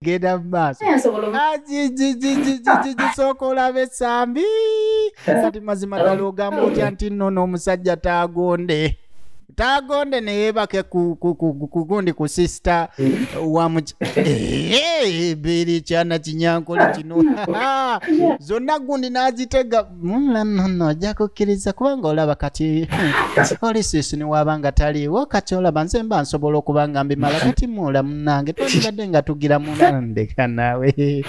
genda maaso sooka olaba essambi kati mazima ddala ogamba otya nti nno n'omusajja taagonde ne yeebake ku gundi ku sisita biri kyana kinyankole kino zonna gundi n'azitega no ojja kukkiriza kubanga olaba kati oli sisi ne wabanga taliiwo kati olaba nze mba nsobola okuba nga mbimala kati muula munnange twandibadde nga tugira munandeka naawe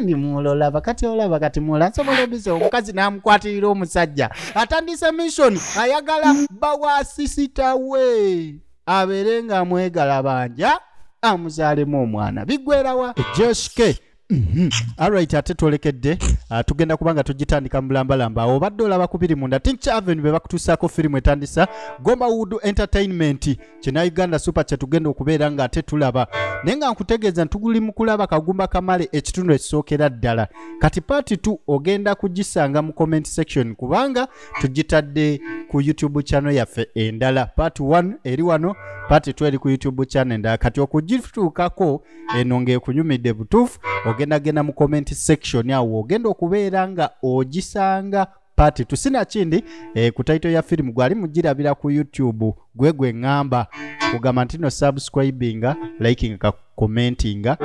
ndi muula olaba kati muula nsobola obiza omukazi n'amukwatirira omusajja atandise mission ayagala bawasisita we abeere nga amwegala banja amuzaalemu omwana biggwerawa Joshke. Alright, ate tolekedde tugenda kubanga tugitandika mu bulambalamba obadde olaba ku biri munda Tincture Avenue be bakutuusaako firimu etandisa Gombawood Entertainment kina Uganda super kye tugenda okubeera nga ate tulaba naye nga nkutegeeza ntuguli mu kulaba Kagumba Kamale ekitundu ekisookera ddala kati part 2 ogenda kugisanga mu comment section kubanga tugitadde ku YouTube channel yaffe endala part 1 eri wano part 2 eri ku YouTube channel endala kati okugituukako eno ng'ekunyumidde butuufu ogenda mu comment section awo ogenda okubeera nga ogisanga part tusina kindi ku title ya film gwali mugirabira ku YouTube gwe ngamba kugamba ntino subscribinga liking ka commentinga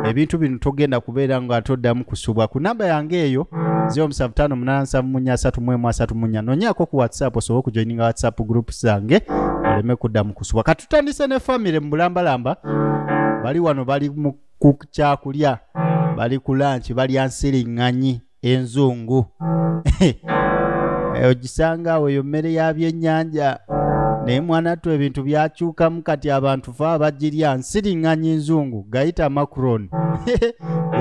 ebintu bino togenda kubeera nga atoddamu kusubwa ku namba yange eyo 0758733334 nonyako ku WhatsApp osobola okujoininga WhatsApp group zange oleme kuddamu kusubwa katutandise ne family mu bulambalamba bali wano bali mu kukyakulya bali ku lunch bali ansiriŋŋanyi enzungu ogisanga eyo mmere ya byennyanja naye mwana tu ebintu byakyukamu kati abantu fa bagirya nsiriŋŋanyi enzungu gayita Macron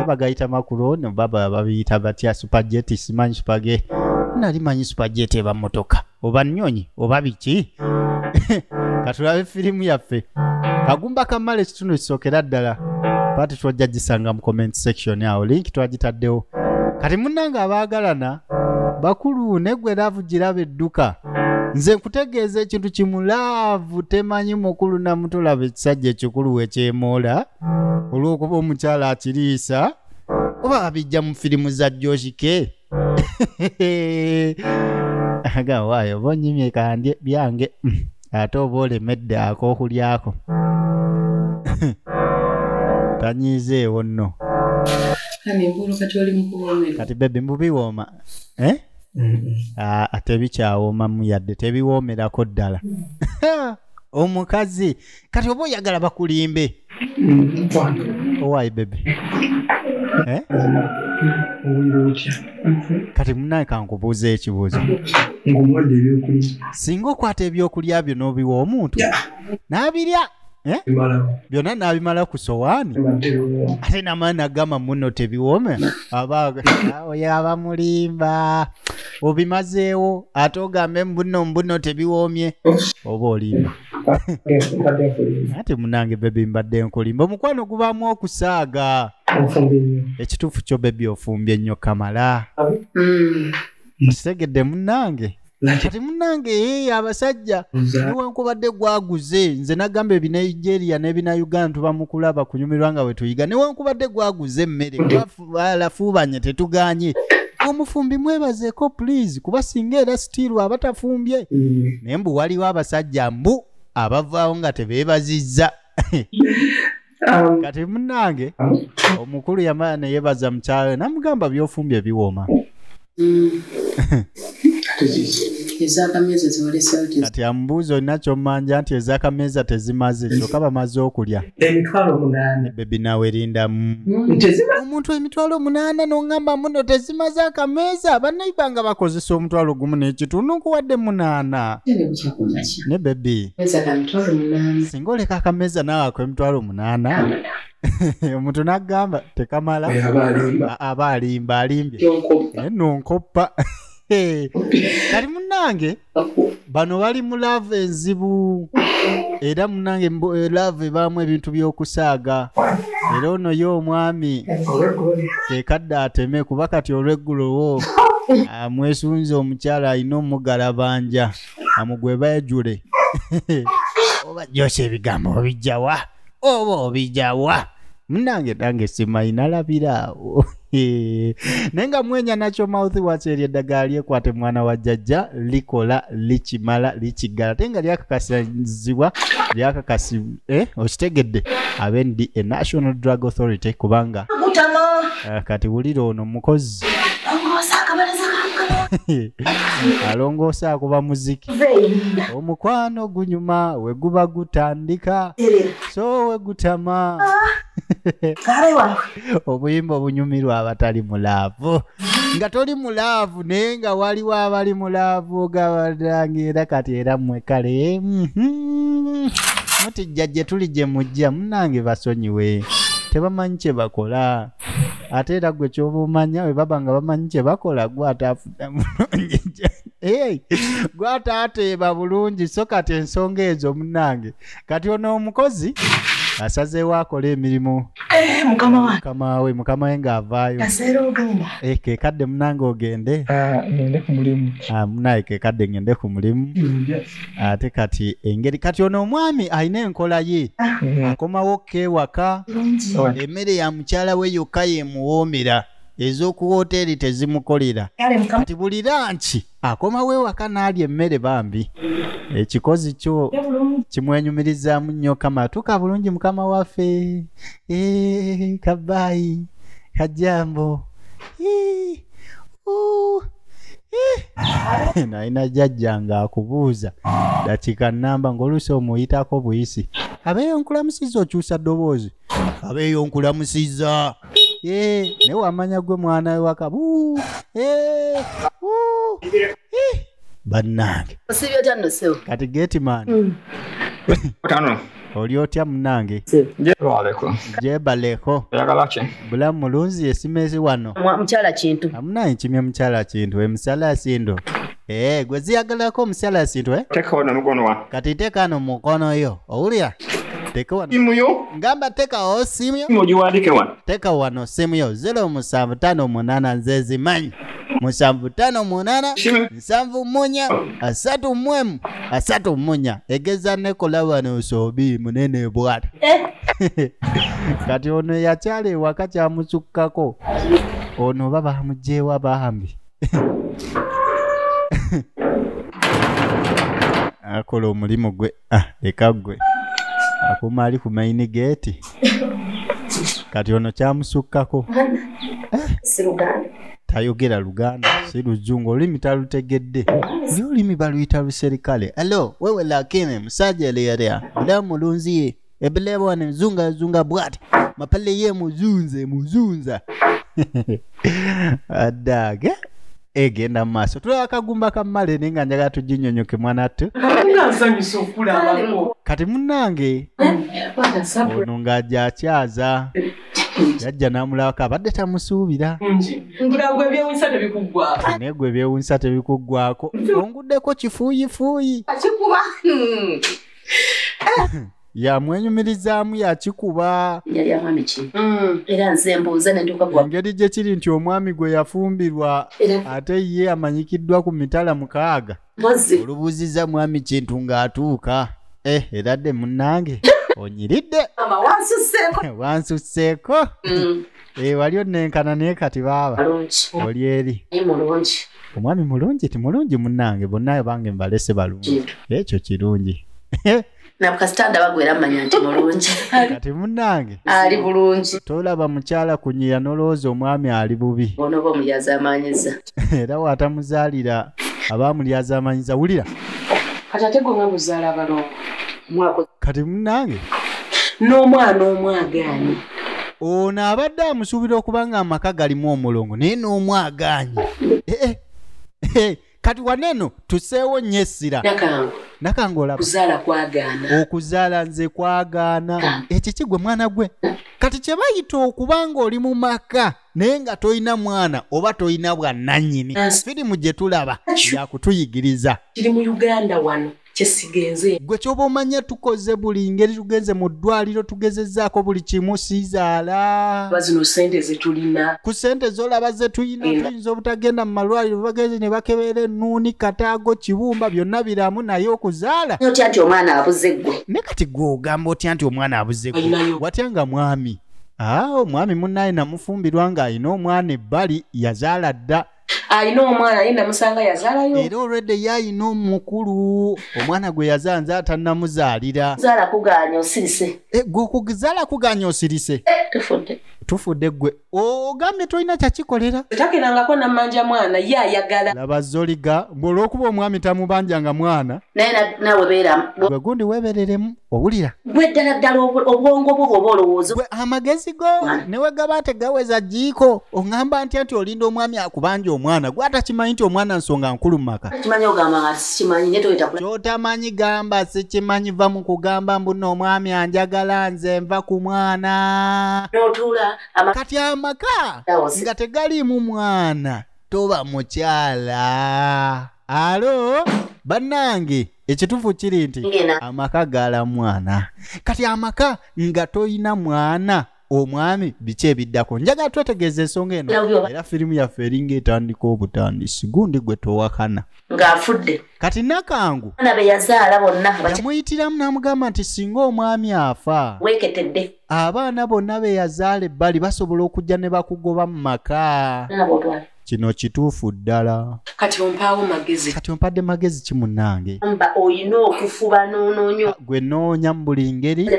bagayita Macron baba babiyita batya spaghetti simanyi spaghetti nali manyi spaghetti eba motoka oba nnyonyi oba biki katulabe firimu yaffe Kagumba Kamale ekitundu kisookera ddala pati twajja gisanga mu comment section awo link twagitaddewo kati munnanga abaagalana bakulu negwe laavu giraba edduka nze nkutegeeza ekintu kimu laavu temanyi mukulu na mutulaba ekisajja ekikulu wekyemoola olw'okuba omukyala akiriisa oba abijja mu firimu za Joshke aga waayo bonyimye kandye byange ate oba olemedde ak'okulyako tanyizeewo nno kati bebi mbubiwooma ate bikyawoomamu yadde tebiwoomerako ddala omukazi kati oba oyagala bakulimbe owaayi bebi kati munaye kankubuuza ekibuuzo singa okwata ebyokulya byo n'obiwa omuntu n'abirya byonna n'abimala ku sowaani ate n'amaani agamba muno tebiwoome yaba mulimba obimazeewo ate ogambe mbuno tebiwoomye oba olimba ate munange bebi mbadde nkulimba omukwano gubaamu okusaaga ekituufu kyo bebi ofumbye nnyo Kamala kitegedde munange kati munange abasajja newankubadde gwaguze nze nagamba ebina Nigeria n'ebina Uganda tuba mu kulaba kunyumirwa nga bwe tuyiga newankubadde gwaguze emmere alafuubanye tetuganye omufumbi mwebazeeko please kuba singa era stiru abatafumbye naye mbu waliwo abasajja mbu abavaawo nga tebeebazizza kati munange omukulu yamala ne yeebaza mukyalo namugamba byofumbye biwooma kati amubuuza olina kyomanja nti ez'akameeza tezimaze kyokka bamaze okulya bebi nawe erindamu omuntu emitwalo 8 n'oŋŋamba muno tezimaze akameeza bannayibba nga bakozesa omutwalo gumu n'ekitundu nkuwadde 8 ne bebi singa oleka akameeza naawe ak'emitwalo 8 omuntu n'agamba tekamala aba alimbye nonkoppa kali munange bano bali mu love enzibu era munange love ebaamu ebintu by'okusaaga era ono yo omwami kekadde ateme kuba kati olweggulowo amwesunze omukyala alina omugalabanja amugweba ejule oba Joshe ebigambo obijjawa oba obijjawa Munange nange simanyi nalabiraawo. Nenga mwenya nacho mouthwash eryo eddagala lyekwate mwana wa jjajja likola likimala likigala tenga lyakakasizibwa okitegedde abendi National Drug Authority kubanga kati wulira ono mukozi alongoosa akuba muziki omukwano gunyuma we guba gutandika so we gutama obuyimba obunyumirwa abatali mulaavu nga toli mulaavu naye nga waliwo abali mulaavu ogabalangira kati era mmwe kale muti jjajje tuli gye mujja munnange basonyiwe tebamanyi kye bakola ate era gwe ky'obumanya we baba nga bamanyi kye bakola gwataafuda bulungi gwataateeba bulungi so kati ensonga ezo munnange kati ono omukozi asazeewo akola emirimu mukama we ng'avaayo kekadde munnange ogende ngende ku mulimu munaye kekadde ngende ku mulimu ate kati engeri kati ono omwami alina enkola ye akomawo kewaka emmere ya mukyala we yokka yemuwoomera ez'oku woteeri tezimukolera kati buli lanchi akomawo ewaka n'alya emmere bambi ekikozi kyo kimwenyumirizaamu nnyo kamatuka bulungi mukama waffe kabaayi kajambo nalina jjajja ng'akubuuza dakiika nnamba ng'oluusi omuyitako buyisi abeeyo nkulamusiza okyusa ddoboozi abeeyo nkulamusiza naye wamanya gwe mwana we waka bannange kati Getman oli otya munnange jebaleko bulamu mulunzi esimezi wano mukyala kintu amunaye kimye mukyala kintu emusala sindo gwe ziyagalako omusala sintu teka wano mukono wa kati teka no mukono yo owulira teka wano simu yo ngamba teka o simu yo mugiwandike wano teka wano simu yo 0758 nzezi manyi 758 nsanvu munya asatu mwemu asatu munya egeza nekola wano sobi munene bwata kati ono yakyale waka kyamusukkako ono baba mujewa bahambi akola omulimu gwe leka gwe akuma ali ku main gate kati ono kyamusukkako si Luganda tayogera Luganda si Luzungu olulimi talutegedde olulimi baluyita luserikale alo wewe lakini musajja leyarea bulamu mulunzi ebelebo wane zunga bwati mapale ye muzunza adage egenda maaso tulakagumba kamale ninga njaga tujinyonyoke mwana tu ngasanyusa okulabako kati munnange ono ng'ajja akyaza yajja n'amulabako abadde tamusuubira ngulagwe ebyewunsa tebikuggwako naye gwe ebyewunsa tebikuggwako onguddeko kifuuyifuuyi akikuba yamwenyumirizaamu yakikuba yali amwami ki era nze mbuuza nenduka gwa engeri gye kiri nti omwami gwe yafumbirwa ate ye amanyikiddwa ku mitala mukaaga olubuuziza mwami kintu ng'atuuka eradde munnange onyiridde wansusseeko wali onnenkana naye kati baaba oli eri omwami mulungi timulungi munnange bonna bange mbalese balungi ekyo kirungi nakasitanda bagwera amanya nti mulungi kati munnange ali bulungi tolaba mukyala kunyira n'olowooza omwami ali bubi ono ba mulyazamanyiza era watamuzaalira abamulyazamanyiza wulira kati ate gwe nga muzaala balongo mwako kati munnange n'omwana omwagaanyi ono abadde amusuubira okuba nga amaka galimu omulongo naye n'omwagaanyi kati waneno tuseewo nnyo essira nakange olaba kuzaala kwagaana okuzaala nze kwagaana ekyo kigwe mwana gwe kati kye bayita okuba ng'oli mu maka naye nga toyina mwana oba toyina bwannannyini firimu gye tulaba yakutuyigiriza kiri mu Uganda wano kyesigenze gwe kyoba omanye tukoze buli ngeri tugenze mu ddwaliro tugezezzaako buli kimu siizaala bazino sente zetulina ku sente zolaba ze tuyina tuyinza obutagenda mu malwaliro bagenze ne bakebeera ennuuni kataago kibumba byonna biramu naye okuzaala otya nti omwana abuze ggwe ne kati gwe ogamba otya nti omwana abuze ggwe watya nga mwami Omwami munnaye namufumbirwa ng'alina omwana ebbali yazaala dda. Alina omwana yenda musanga yazaalayo. Era olwedde yayina omukulu omwana gwe yazaanza atannamuzaalira. Zaala kuganya osirise. Gwe okuzaala kuganya osirise. Tufudde gwe. Ogambye tolina kyakikolera. Takenangako namanja mwana ye ayagala. Laba Zoliga olw'okuba omwami tamubanjanga mwana. Naye nawe beera. Gwe gundi weebereremu owulira. Gwe ddala obwongo bwo oba olowooza. Gwe amagezi go ne wegaba tegaweza jiiko oŋŋamba nti olinda omwami akubanja omwana gwe atakimanyi nti omwana nsonga nkulu mu maka. Kimanyi ogamba nga sikimanyi naye toyita kula. Ky'otamanyi gamba sikimanyi va mu kugamba mbu nno omwami anjagala nze nva ku mwana. N'otuula kati amaka nga tegaliimu mwana toba mukyala. Alo bannange ekituufu kiri nti amaka gala mwana. Kati amaka nga toyina mwana omwami biki ebiddako. Njagala twetegeeza ensonga eno era firimu yaffe eringa etandika obutandisi gundi gwe towakana ng'afudde. Kati Nakangu abaana be yazaala bonna yamuyitiramu n'amugamba nti singa omwami afa weeketedde abaana bonna be yazaala ebbali basobola okujja ne bakugoba mu maka. Kino kituufu ddala. Kati ompaawo magezi. Kati ompadde magezi ki munnange? Oyina okufuba n'onoonyo. Gwe noonya mu buli ngeri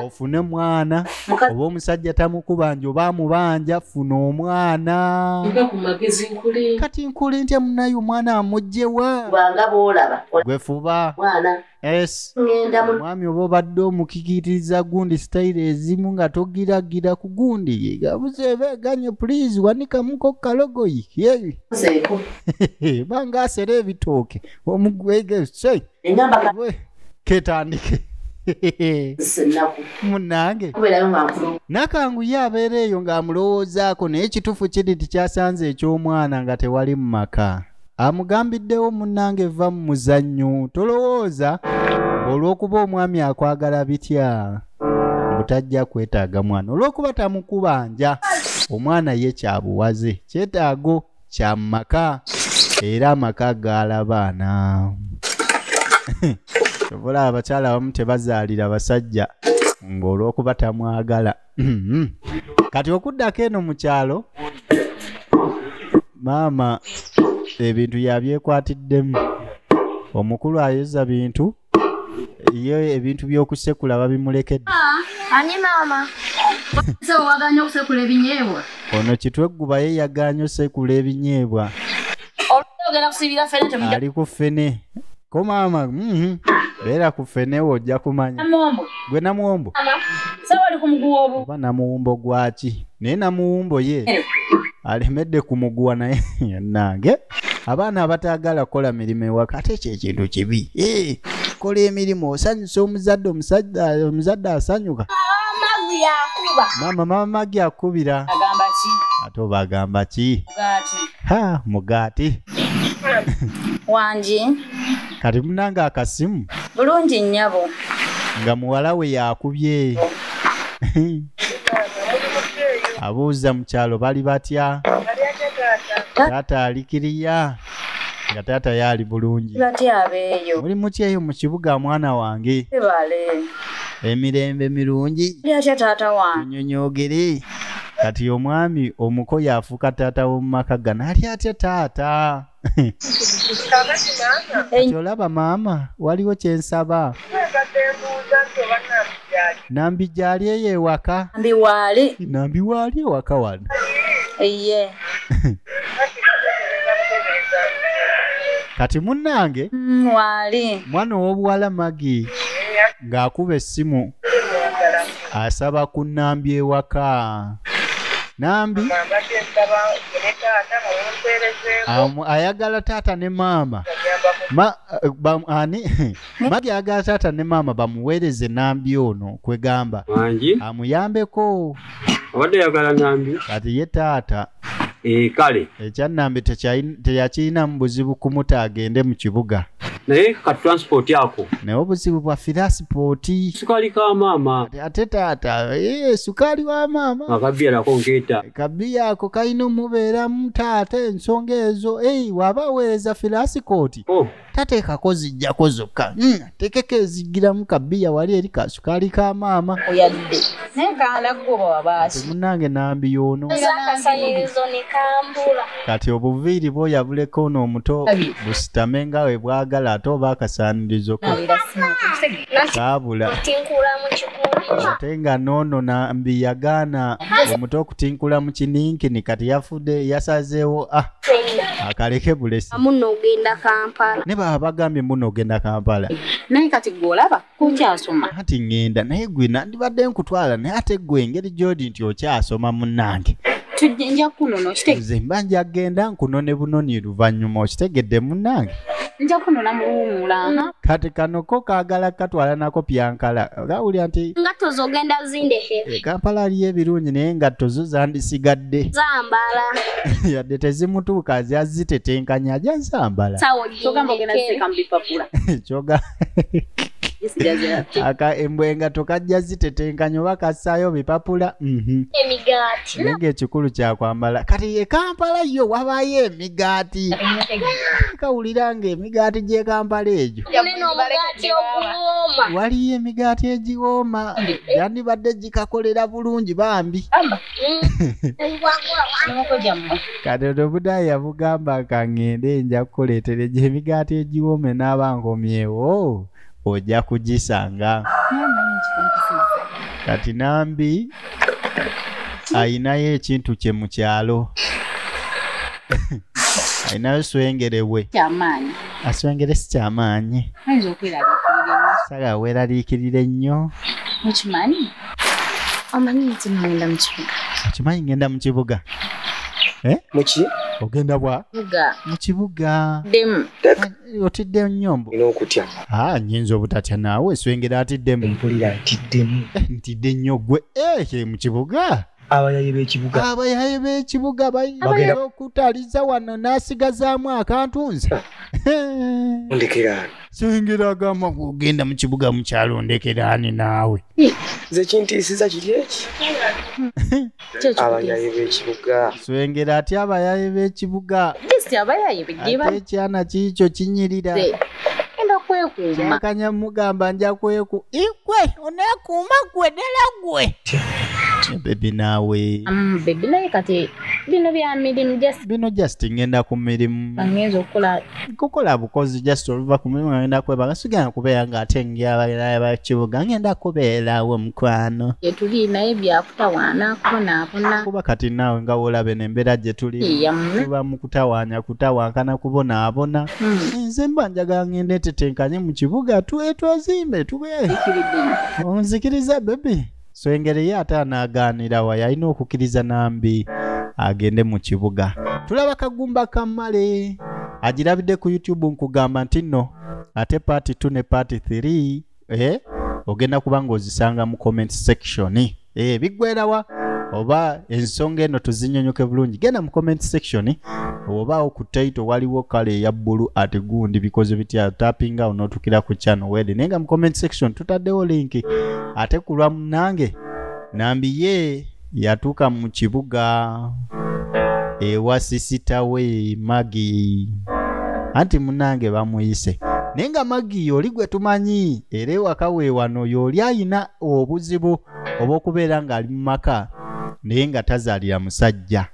ofune mwana oba omusajja tamukubanja oba amubanja funa omwana. Nga ku magezi nkuli. Kati nkuli ntya munnaye omwana amugjewa? Bwanga boolaba. Gwe fuba. Mwana. Yes. Ngenda mu mwami oba obadde omukikiriza gundi sitayiro ezimu nga togiragira ku gundi gabuze beganye please wanikamuko kalogoyi Seeko. banga asera ebitooke omugwege sei Engamba ketandike senaku. Munnange Kubeerayo ng'ankulu. Nakangu ye abeera eyo ng'amulowoozaako naye ekituufu kiri tikyasanze eky'omwana nga tewali mu maka. Amugambiddewo munnange va mu muzannyo tolowooza olw'okuba omwami akwagala bitya butajja kwetaaga mwana olw'okuba tamukubanja omwana ye kyabuwaze kyetaago kya maka era amaka gaala baana. Tobola abakyala abamu tebazaalira basajja ng'olw'okuba tamwagala. Kati okuddako eno mu kyalo maama ebintu yabyekwatiddemu. Omukulu ayoza bintu ye ebintu by'okusekula babimulekedde. Ani maama? So waganya okusekula ebinyeebwa? Ono Kitwegguba ye yaganya osekula ebinyeebwa. Ogenda kusibira fene temujja. Ali ku fene. Ko maama beera ku fene ojja kumanya. Namuwombo. Gwe Namuwombo. Sawa ali ku muguwa obwo. Oba Namuwombo gwaki? Naye Namuwombo ye alemedde kumuguwa naye nange. Abaana abataagala kukola mirimu ewaka ate ekintu kibi. Kola emirimu osanyusa omuzadde omuzadde asanyuka. Mama Magi akubira. Agamba ki? Ate oba agamba ki? Mugaati. Mugaati. Wangi. Kati munanga akasimu. Bulungi nnyabo. Nga muwala we yakubye. Abuuza mu kyalo bali batya? Taata alikiriya. Nga taata yali bulungi. Batya abeeyo. Muli muki eyo mu kibuga mwana wange? Ebale. Emirembe mirungi. Lyatya taata wange. Nyonyogere. Kati omwami omuko yafuuka taata w'omu maka gano ali atya taata? Kyolaba maama waliwo kyensaba. Nambi gyali eyo ewaka? Nambi waali ewaka wano. Iye. Kati munnange wali mwana ow'obuwala Magi ng'akuba essimu asaba ku Nambi ewaka. Nambi ayagala taata ne maama Magi ayagala taata ne maama bamuweereze Nambi ono kwegamba amuyambeko. Obadde yagala Nambi? Kati ye taata kale ekya Nambi teyakirinamu buzibu kumuta agende mu kibuga. Naye ka transport yako naye obuzibu bwa firasipooti. Sukali ka maama ate taata sukali wa maama akabiya lako nkeeta kabiya ako kalina omubeeramu taata ensonga ezo waba aweereza firasikooti tateekako zijjako zokka tekeko ezigiramu kabbiya wali eri kasukali ka maama oyalidde naye kaana ggoba wabaasi munnange nambi yoono akasanyirizo ne kambula kati obuviiri bwoyabuleko n'omuto busitame nga we bwagala ate oba akasaanirizo ko kaabula tinkula mu kikuuli ate nga noono nambi yagaana omuto okutinkula mu kininkini kati yafudde yasazeewo akaleke bulesi muno ogenda Kampala ne baba bagambye muno ogenda Kampala naye kati gw'olaba kukyasoma ati ngenda naye gwe nandibadde nkutwala naye ate gwe engeri gy'odi nti okyasoma munnange nja kunono nze mba njagenda nkunone bunoni luvannyuma okitegedde munnange nja kunona muwuumula kati kano ko kaagala katwala nako pyankala gawulya nti ngatto zogenda zindehe Kampala aliyo ebirungi naye engatto zo zandisigadde zambala yadde tezimutuuka zazitetenkanya ajja nsambala sawo togamba ogenda ziteeka mu bipapula kyoga embwengato kajja zitetenkanya oba kassaayo bipapula emigaati nenge ekikulu kyakwambala kati ye Kampala yo wabaayo emigaati kawulira nga emigaati gy'e Kampala egyo neno omugaati oguwooma waliyo emigaati egiwooma yandibadde gikakolera bulungi bambi kati obudayi yabugamba kangende nja kukoleetere gye emigaati egiwoome n'aba ngomyewo ojja kugisanga kati nambi ayinayo ekintu kye mu kyalo ayinayo swengerewe kyamaanyi aswengere si kyamaanyi ayinza okweraliikirira saga weeraliikirire nnyo mukimanyi omanyi nti ngenda mu kibuga okimanyi ngenda mu kibuga Muki? ogenda bwa buga mu kibuga demu otidde nnyombo Ino okutya. nnyinza obutatya naawe swengera atiddemu Mpulira ntiddemu. ntidde nnyo gwe mu kibuga Abayayi b'ekibuga. abayaye b'ekibuga bayinza okutaliza wano n'asigazaamu akantunza Ndekera. swengera agamba ogenda mu kibuga mu kyalo ndekeraani naawe Nze kintiisiza kiri eki? Abayayi b'ekibuga. swengera ati abayaye b'ekibuga gisi abayayi bigiba ate ekyana kiikyo kinyirira enda kwekuuma kyakanya mugamba nja kweku ikwe oneekuuma gwe ddala gwe bebi naawe bebi naye kati bino bya mirimu bino just ngenda ku mirimu bangenza okukola kukola bukozi just oluva ku mirimu ngenda kwebanga sigenda kubeera ng'ate ng'abayaye b'ekibuga ngenda kubeerawo mukwano gyetuli naye byakutawaanako naabona kuba kati naawe nga woolabe n'embeera gye tuli tuba mu kutawankana kubonaabona nze mba njagala ngende tetenkanye mu kibuga twezimbe tube onzikiriza bebi swengere ye ate anaaganira wa yalina okukkiriza nambi agende mu kibuga tulaba kagumba kammale agirabidde ku YouTube nkugamba nti nno ate part 2 ne part 3 ogenda kuba ng'ozisanga mu comment section biggwerawa oba ensonga eno tuzinyonyoke bulungi genda mu comment section oba ku title waliwo kale eya bbulu ate gundi bikoze bitya tappinga onotukira ku channel wede nenga mu comment section tutaddewo link ate kulwa munange nambi ye yatuuka mu kibuga ewa sisita we Magi anti munange bamuyise nenga Magi yoli gwe tumanyi era ewaka we wano yoli ayina obuzibu obw'okubeera ng'ali mu maka naye nga tazaalira musajja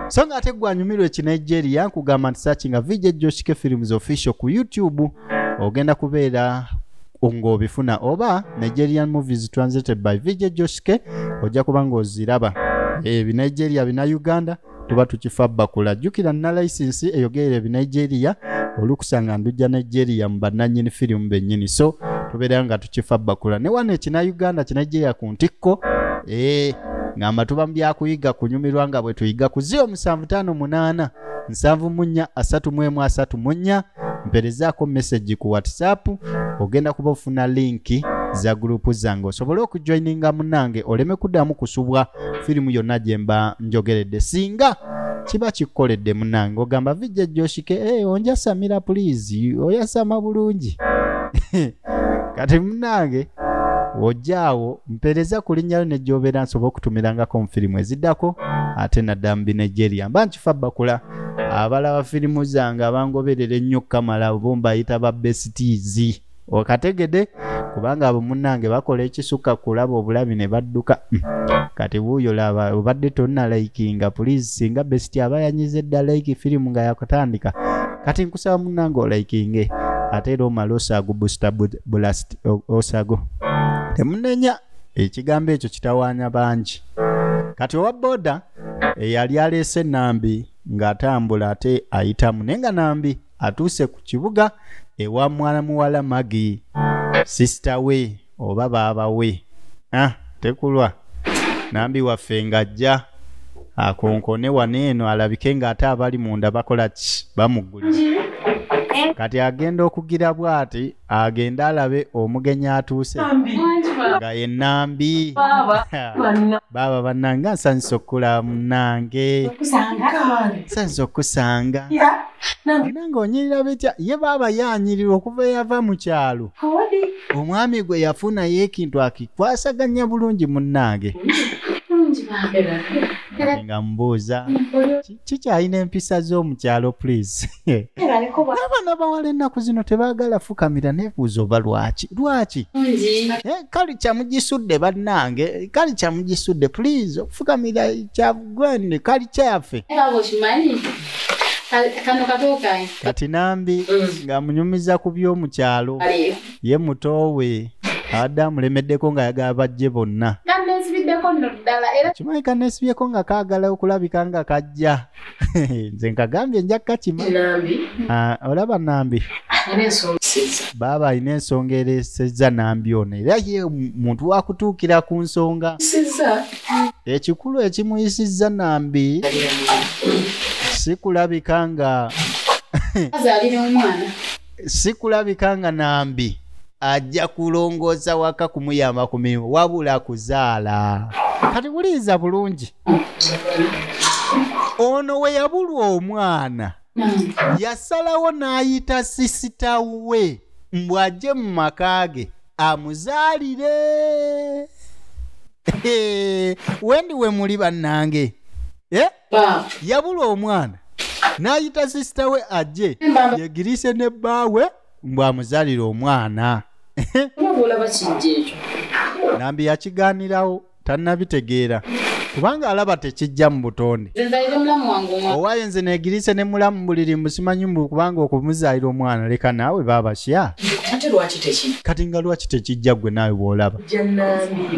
so nga ate gwanyumirwa Nigeria nkugamba nti searchinga VJ Joshike Films Official ku YouTube ogenda kubeera ng'obifuna oba Nigerian movies translated by VJ Joshike ojja kuba ng'oziraba Nigeria bina Uganda tuba tukifa bakula jukira na license eyogerera Nigeria olukusanga ndujja Nigeria mu bannannyini firimu bennyini so tubeera nga tukifa bakula ne wane kina Uganda kina Nigeria ku ntikko ngamba tuba mbyakuyiga kunyumirwa nga bwe tuyiga ku 0758 741 mperezaako message ku WhatsApp ogenda kuba ofuna linki za grupu zange osobole okujoininga munange oleme kuddamu kusubwa firimu yonna gye mba njogeredde singa kiba kikoledde munange ogamba VJ Joshike onjasamira please oyasama bulungi kati munange ojjaawo mpereza ku linnya ne gy'obeera nsobola okutumirangako mu firimu eziddako ate naddambi Nigeria mba nkifa bakula abalaba firimu zange abangoberera ennyo Kamala bo mbayita ba besties okategede kubanga abo munnange bakola ekisukka kulaba obulabi ne badduka kati buuyo laba obadde tonna likinga please singa best abayanyize dda like firimu nga yakutandika kati nkusaba munnange olikinge ate Roma Osago booster blast Osago temunenya ekigambo ekyo kitawaanya bangi kati owa boda eyali aleese Nambi ng'atambula ate ayitamu nenga Nambi atuuse ku kibuga ewa mwana muwala Magi sister we oba baba we tekulwa Nambi waffe ng'ajja akonkone waneeno alabike ng'ate abali munda bakola ki bamugulira kati agenda okugira bw'ati agenda alabe omugenyi atuuse nga ye Nambi baba bannange nsanyusa okula munnange nsanyusa okusanga nange onyirira bitya ye baba yanyirira okuva yava mu kyalo omwami gwe yafuna y'ekintu akikwasaganya bulungi munnange nga mbuuza kikyalina empisa z'omukyalo please n'abaana bawala ennaku zino tebaagala fukamira nebuuza oba lwaki kali kyamugisudde bannange kali kyamugisudde please okufukamira kyagwende kali kyaffe kati Nambi ng'amunyumiza ku by'omukyalo ye mutowe abadde amulemeddeko ng'ayagala bajje bonna kimanyi kanesibyeko nga kaagala okulabika nga kajja nze nkagambye nja kakima olaba Nambi baba alina ensonga ereesezza Nambi ono era ye muntu wakutuukira ku nsonga ekikulu ekimuyisizza Nambi sikulabika nga Nambi ajja kulongooza waka kumuyamba ku mirimu wabula kuzaala kati buliiza bulungi ono we yabulwa omwana yasalawo n'ayita sisita we mbw'ajje mu maka ge amuzaalire wendi we muli bannange yabulwa omwana n'ayita sisita we ajje yegirise ne bbaawe mbw'amuzaalire omwana Nambi yakigaanirawo tannabitegeera kubanga alaba tekijja mu butonde owaayo nze neegirise ne mulamu buliri musimanyi mbu kubanga okumuzaalira omwana leka naawe baabasya kati nga lwaki tekijja gwe naawe bw'olaba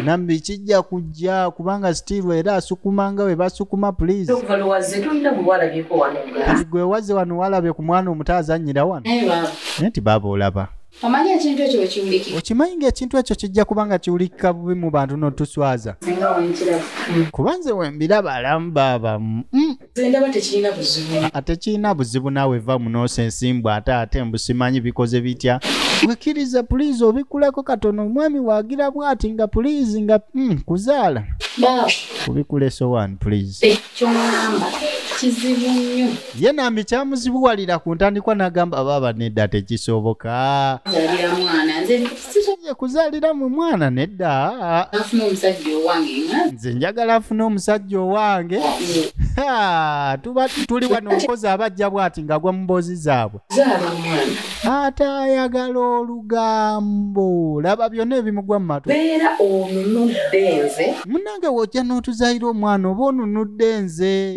Nambi kijja kujja kubanga stiiru era asukuma nga we basukuma please kati gwe wazze wano walabye ku mwana omuto azannyira wano naye nti baaba olaba omanyi ekintu ekyo wekiwulikika okimanyi ng'ekintu ekyo kijja kubanga kiwulikika bubi mu bantu n'otuswaza kuba nze wembiraba alamu baaba tekirina buzibu naawe va munoosa ensimbwa ate mbusimanyi bikoze bitya wekiriza puliizi obikulako katono omwami waagira bw'ati nga puliizi nga kuzaala kubikula esowani puliizi ekyoŋŋamba kizibu nnyo ye Nambi kyamuzibuwalira ku ntandikwa n'agamba baba nedda tekisoboka kuzaalira mu mwana nedda afuna omusajja owange nze njagala afune omusajja owange tuba tuli wano omukozi abajja bw'ati ng'agwa mu mboozi zaabwe ate ayagala olugambo laba byonna ebimugwa mu matu munnange wojja n'otuzaayira omwana oba onunudde nze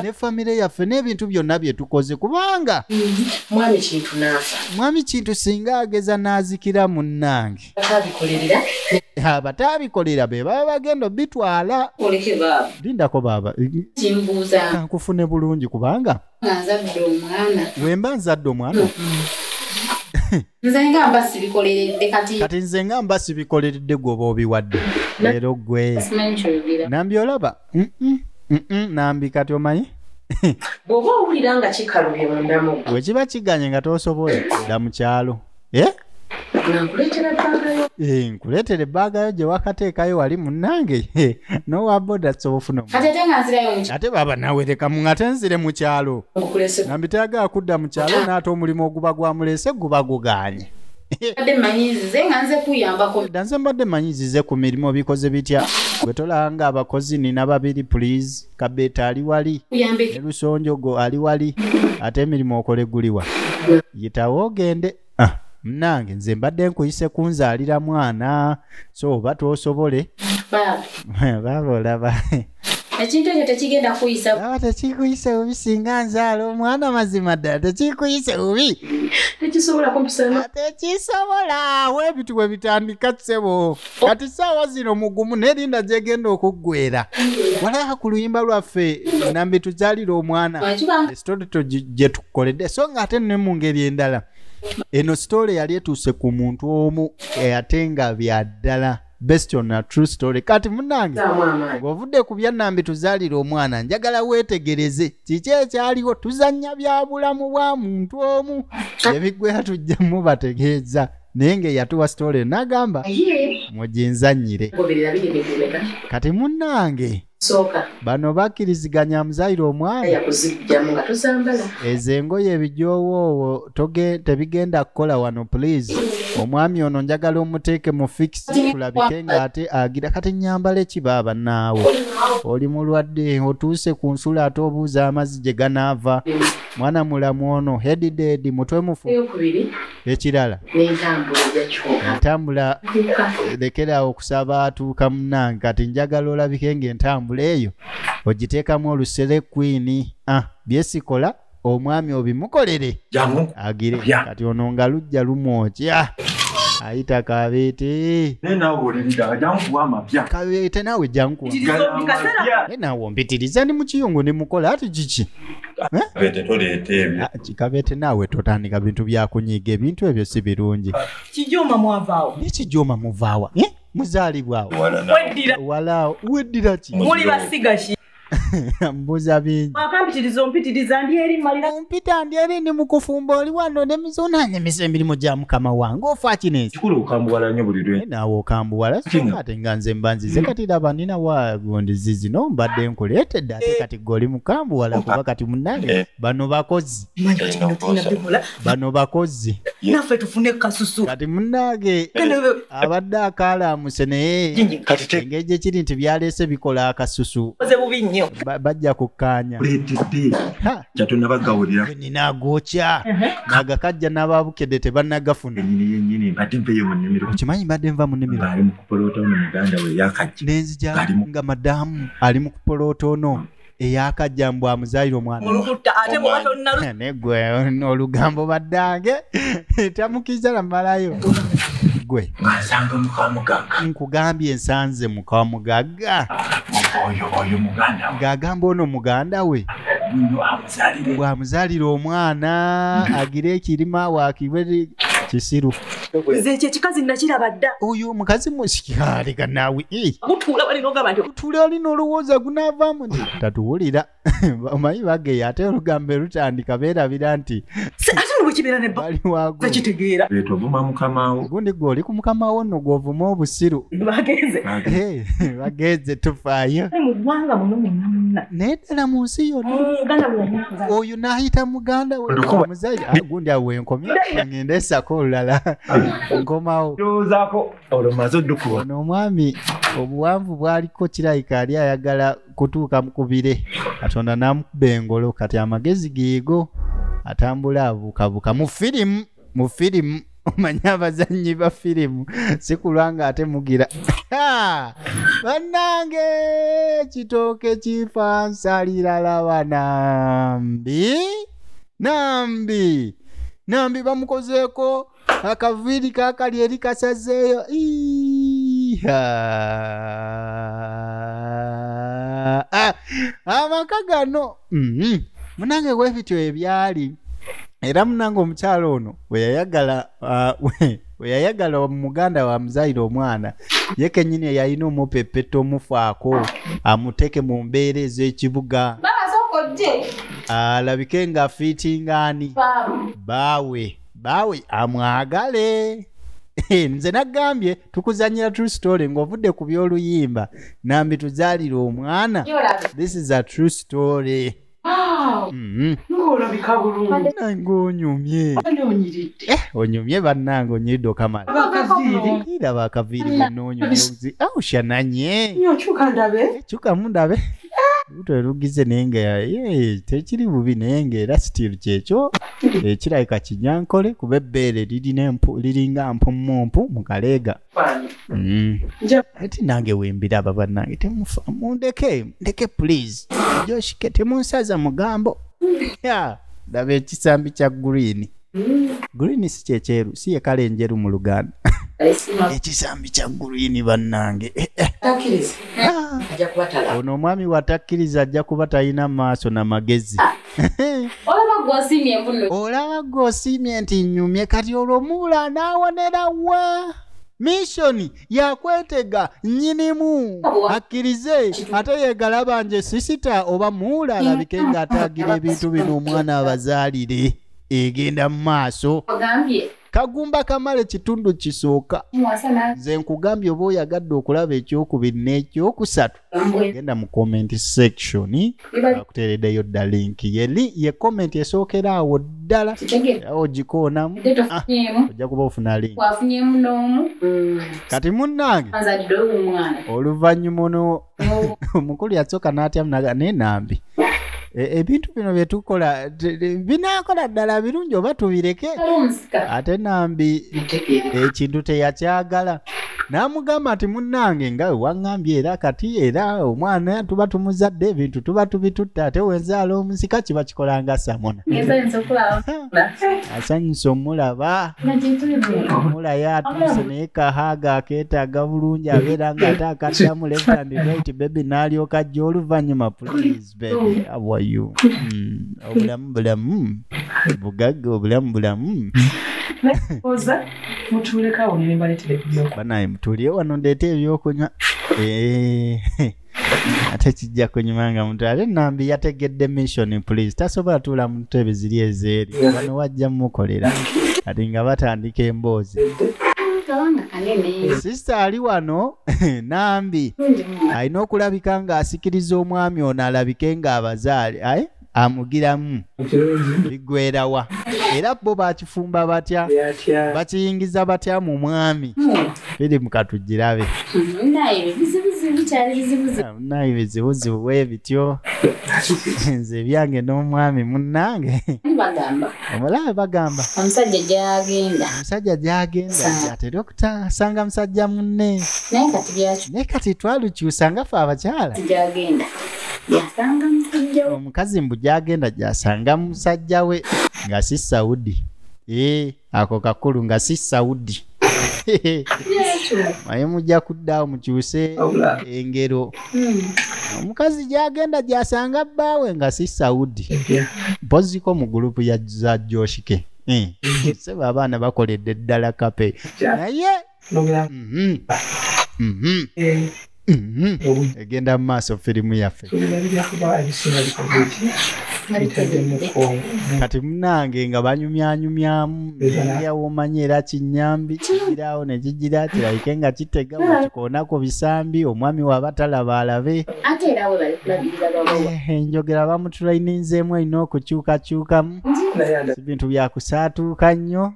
ne famire yaffe n'ebintu byonna bye tukoze kubanga mwami Kintu singa ageza n'azikira munnange abataabikolera be baba bagenda bitwala lindako baba nkufune bulungi kubanga wemba nzadde omwana nze nga mba sibikoleredde kati nze nga mba sibikoleredde gwoba obiwadde leero gwe Nambi olaba Nambi kati omanyi bw'oba owulira nga kikalubye mundamu wekiba kiganye nga tosobola dda mu kyalo nkuleetera ebbagayo gye wakateekayo wali munnange nowa boda sobofuna ate baba nawe lekamu nga tenzire mu kyalo Nambi tayagala kudda mu kyalo n'ate omulimu oguba gwamulese guba guganye Ade manyizize nga nze kuyambako. Danze mbadde manyizize ku mirimu bikoze bitya. Gwe tolanga abakozi nina babiri please. Kabeta ali wali. Kuyambe. Lusonjogo ali wali. Ate emirimu okole guliwa. Yitawo ogende. Mnange nze mbadde nkuyise kunzaalira mwana. So oba tosobole. Baba olaba. Ekintu ekyo tekigenda kuyisa. Baba tekikuyise ubi singa nzaala omwana mazima ddala tekikuyise ubi. Tekisobola kumpisana. Tekisobola webitu we bitandika ssebo. Kati ssaawa zino mugumu n'erinda gyegenda okuggwera. Walaha ku luyimba lwaffe nambi tuzaalira omwana. Esitoleto gye tukoledde so ng'ate ne mu ngeri endala. Eno story yali etuuse ku muntu omu ate nga bya ddala. Based on a true story. Kati munange ng'ovudde ku bya nambi tuzaalira omwana njagala weetegereze kiki ekyaliwo tuzannya bya bulamu bwa muntu omu ebiggwera tujja mubategeeza naye ng'eyatuwa story n'agamba muginzannyire. Kati munnange bano bakkiriziganya muzaayira omwana ezo engoye ebijoowowo tebigenda kukola wano please. Omwami ono njagala omuteeke mu fix tulabike ng'ate agira kati nyambala ekibaaba naawe oli mulwadde otuuse ku nsula ate obuuza amazzi gye ganaava mwana mulamu ono head dead mutwe mufu ekirala entambula lekera okusaba atuuka munnange kati njagala olabike ng'entambula eyo ogiteekamu olusere queen byesikola omwami obimukolere agire kati ono nga lujja lumwokya ayita Kabeete Kabeete naawe jankuwa naawe ompitiriza ni mu kiyungu ne mukola ati kiki Kabeete naawe totandika bintu byakunyiga ebintu ebyo si birungi. Kijoma mwavaawo nekijoma muvaawa muzaalibwawo wala weddira ki muli basiga ki mbuza bingi akampitiriza ompitiriza ndi eri malira ompita ndi eri ni mukufumba oli wano ne mizonanya emirimu gya mukama wange ofa kinezi kikulu okambuwala nnyo buli lwe naawe okambuwala ate nga nze mbanzize kati laba nina wagondi zizino mbadde nkuleetedde ate kati goli mukambuwala kuba kati munnange bano bakozi naffe tufune kasusu kati munnange abadde akaalamuse naye engeri gye kiri nti byaleese bikola akasusu bubi nnyo bajja kukkaanya leetedde kyatonna bagawulira ninagokya nagakajja n'ababukedde tebannagafuna nyini mbadde nveeyo mu nnimiro okimanyi mbadde nva mu nnimiro ali mu kupolota ono muganda we yakajja nenzija nga madamu ali mu kupolota ono eyakajja mbw amuzaayira omwana negwe olugambo baddange tamukiza namalayo gwe asanga mukamugagga nkugambye ensanze mukamugagga oyo muganda ng'agamba ono muganda we bw'amuzaalira omwana agira ekirima waakibwe kisiru nze ekyo ekikazi nakiraba dda oyo omukazi musikaaleka naawe mutuula balina ogamba nti tuula olina olowooza gunaavaamu nti tatuwulira omanyi bageya ate olugambo lutandika beerabira nti ate nobwe kibeera ne bali waago zakitegeera leeta ovuma mukamawo gundi gw'oli ku mukamawo nno gw'ovuma obusiru bagenze tufaayo mu ggwanga muno munnamuna naye ddala mu nsi yonna oyo n'ayita muganda we omuzayi gundi awo enkomya ngenda esako olulala nkomawo ndowoozaako olomaze oddukuwa ono omwami obuwanvu bwaliko kirayika ali ayagala kutuuka mu kubire katonda n'amukuba engolo kati amagezi geego atambula abuukabuuka mu firimu omanyi abazannyi ba firimu si kulwanga ate mugira bannange kitooke kifa nsalira laba nambi bamukozeeko akaviiri kakali eri kasazeeyo amaka gano munange webityo ebyali era munange omukyalo ono we yayagala omuganda wa muzaayira omwana ye kennyini eyalina omupepeta omufaako amuteeke mu mbeera ez'ekibuga alabike nga fiitingaani baawe amwagale nze nagambye tukuzanyira true story ng'ovudde ku by'oluyimba nambi tuzaalira omwana this is a true story ng'olabika bulungi. Ng'onyumye. Ani onyiridde? Onyumye bannange onyiridde okamala. Abakaviiri. Iraba akaviiri byennoonyonyozi. Shananye. Nyo kyuka ndabe. Kyuka mundabe. Luto lugize nenge tekiri bubi nenge era still kyekyo ekirayika kinyankole kuba ebbeere liringa mpu mukaleega. Ati nange wembiraba bannange temufa ndeke please Joshike temunsaza mugambo. Ndaba ekisambi kya green. Green si kyekyeru si ye kale enjeru mu Luganda. Ekisambi kya green bannange. Takkiriza. Ajja kuba talaba. Ono omwami watakkiriza ajja kuba talina maaso na magezi. Olaba gw'osiimye nti nnyumye kati olwo muula n'awonera wa? Mishoni yakwetega nnyinimu akkirize ate yeegalaba nje sisita oba muula alabike ng'ataagira ebintu bino omwana abazaalire egenda mu maaso. Kagumba kamale kitundu kisooka. Nze nkugambye oba oyagadde okulaba ekyokubiri n'ekyokusatu genda mu comment section akuteereddeyo dda link ye comment esookera awo ddala awo gikoonamu ojja kuba ofuna link kati munnange oluvannyuma ono omukulu yasooka n'atyamu n'enambi ebintu bino bye tukola binaakola ddala birungi oba tubireke ate nambi ekintu teyakyagala n'amugamba ati munnange nga waŋŋambye era kati era omwana tuba tumuzadde ebintu tuba tubitutta ate wenzaala omusika kiba kikolanga samona asanyusa omulaba omulayo atuuse naye kahaaga akeetaaga bulungi abeera nga ate akaddamu left and right baby n'alyoka ajja oluvannyuma please baby how are you obulamu bugagga obulamu Oza mutuleka awo ne mbaletere kubyo. Banaye mutulye wano ndeete ebyokunywa. Ate kijja kunyuma nga muntu ate nambi yategedde mission please. Tasobola tuula mu ntebe ziri ezeeri. Bano wajja mukolera. Ati nga batandika emboozi. Sister ali wano nambi. Alina okulabika nga asikiriza omwami ono alabike nga abazaale. Amugiramu bigwerawa era bo bakifumba batya bakiyingiza batya mu mwami biri mukatugirabe naye bizibuzibu webityo nze byange n'omwami munnange omulabe bagamba omusajja gyagenda atera okutasanga musajja munne naye kati twalukyusa nga fe abakyala omukazi mbu gyagenda gyasanga musajja we nga si Saudi ako kakulu nga si Saudi maye mujja kuddaawo mukyuse engero omukazi gyagenda gyasanga bbaawe nga si Saudi mpoziko mu gurupu za Joshike seba abaana bakoledde ddala kape naye egenda mu maaso firimu yaffe kati munange nga banyumyanyumyamu yawo omanye era kinyambi kigirawo ne kigira kirabike nga kitega bwekikoonako bisambi omwami waba talaba alabe enjogera bamutulaininzeemu erina okukyukakyukamu si bintu byakusaatuuka nnyo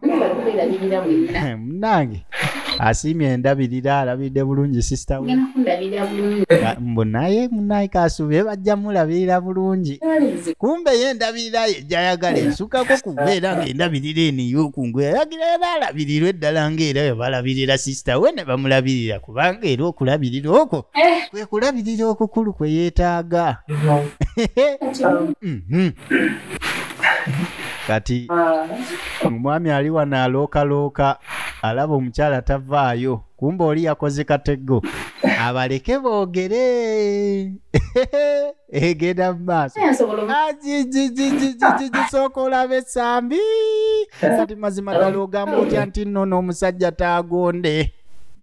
munange asiimye endabirira alabidde bulungi sister we mbunaye munaye kasuube bajja mulabirira bulungi kumbe ye endabirira ye gyayagala esukako kubeera ng'endabirira eniyokungwe yagira era alabirirwe eddala ng'era we balabirira sister we ne bamulabirira kubanga era okulabirira okwo kwe kulabirira okukulu kwe yeetaaga kati omwami ali wano alookalooka alaba omukyala tavaayo kumbe oli yakoze katego abaleke boogere egenda mu maaso gisooka olaba essambi kati mazima ddala ogamba otya nti nno n'omusajja taagonde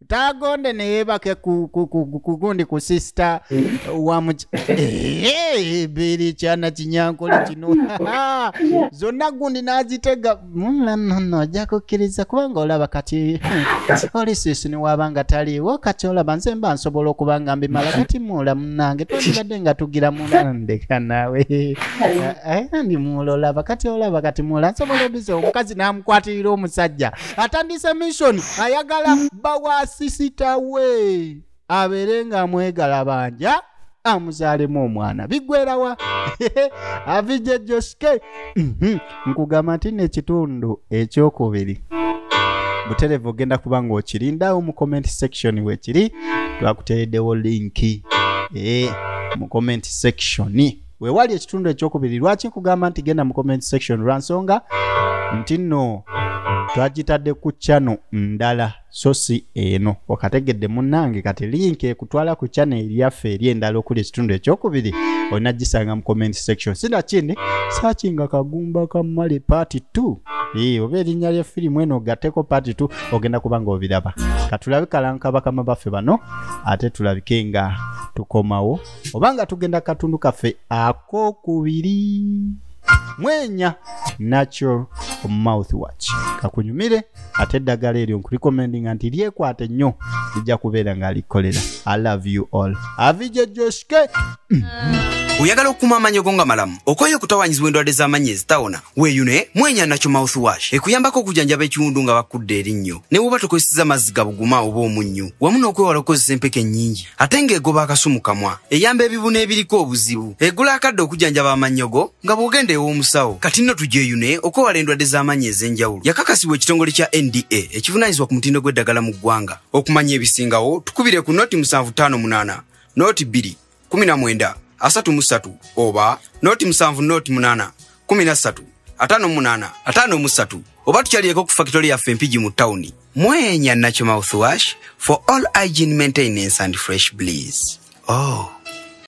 tagonde neyebake kugundi ku sister wa biri chana kinyankole kino zonna gundi nazitega no jakukiriza kubanga olaba kati oli sisi ni wabanga taliwo kati olaba nze mba nsobola okubanga mbimala kati mula munange twandibadde nga tugira munandeka nawe ndi mulola bakati olaba kati mula nsobola obiza omukazi namukwatirira omusajja atandise mission ayagala bawasisita we aberenga mwegala banja amuzalemu omwana bigwerawa avije Joske nkugamba nti n'ekitundu ekyokubiri buterevu ogenda kubanga okirindawo mu comment section wekiri twakutereddewo linki mu comment section wewali ekitundu ekyokubiri lwaki nkugamba nti genda mu comment section lwansonga nti nno twagitadde ku channel ndala so si eno wakategedde munnange kati link ekutwala ku channel eryaffe eryendala okuli ekitundu ekyokubiri olina gisanga mu comment section sina kindi searchinga Kagumba Kamale part 2 oba erinnya lya firimu eno ogatteko part 2 ogenda kubanga obiraba katulabe kalanka bakama baffe bano ate tulabike nga tukomawo obanga tugenda katundu kaffe akokubiri mwenya natural mouthwash kakunyumire ate eddagala eryo nkulikomending nti lyekwate nnyo lijja kubeera nga likolera. I love you all. Avije Joske. Oyagala okuma amanyogo nga malamu okoye okutawanyizibwa endwadde z'amannyo ezitawona weeyune mwenya nakyo mouthwash ekuyambako okujanjaba ekiwundu nga bakudde erinnyo ne bw'oba tokozesezza mazzi gabuguma oba omunnyu wamu n'okwewala okukozesa empeke nnyingi ate ng'egoba akasumu kamwa eyamba ebibu n'ebiriko obuzibu egula akadde okujanjaba amanyogo nga bw'ogenda ew'omusawo kati nno tugyeyune okwewala endwadde z'amannyo ez'enjawulo yakakasibwa ekitongole kya NDA ekivunaanyizibwa ku mutindo gw'eddagala mu ggwanga okumanya ebisingawo tukubire ku noti 758 noti 2 19 33 oba noti 7 noti 8 13 58 53 oba tukyaliyeko ku factory yaffe Mpigi mu tawuni mwenya nakyo mouthwash for all hygiene maintenance and fresh bliss.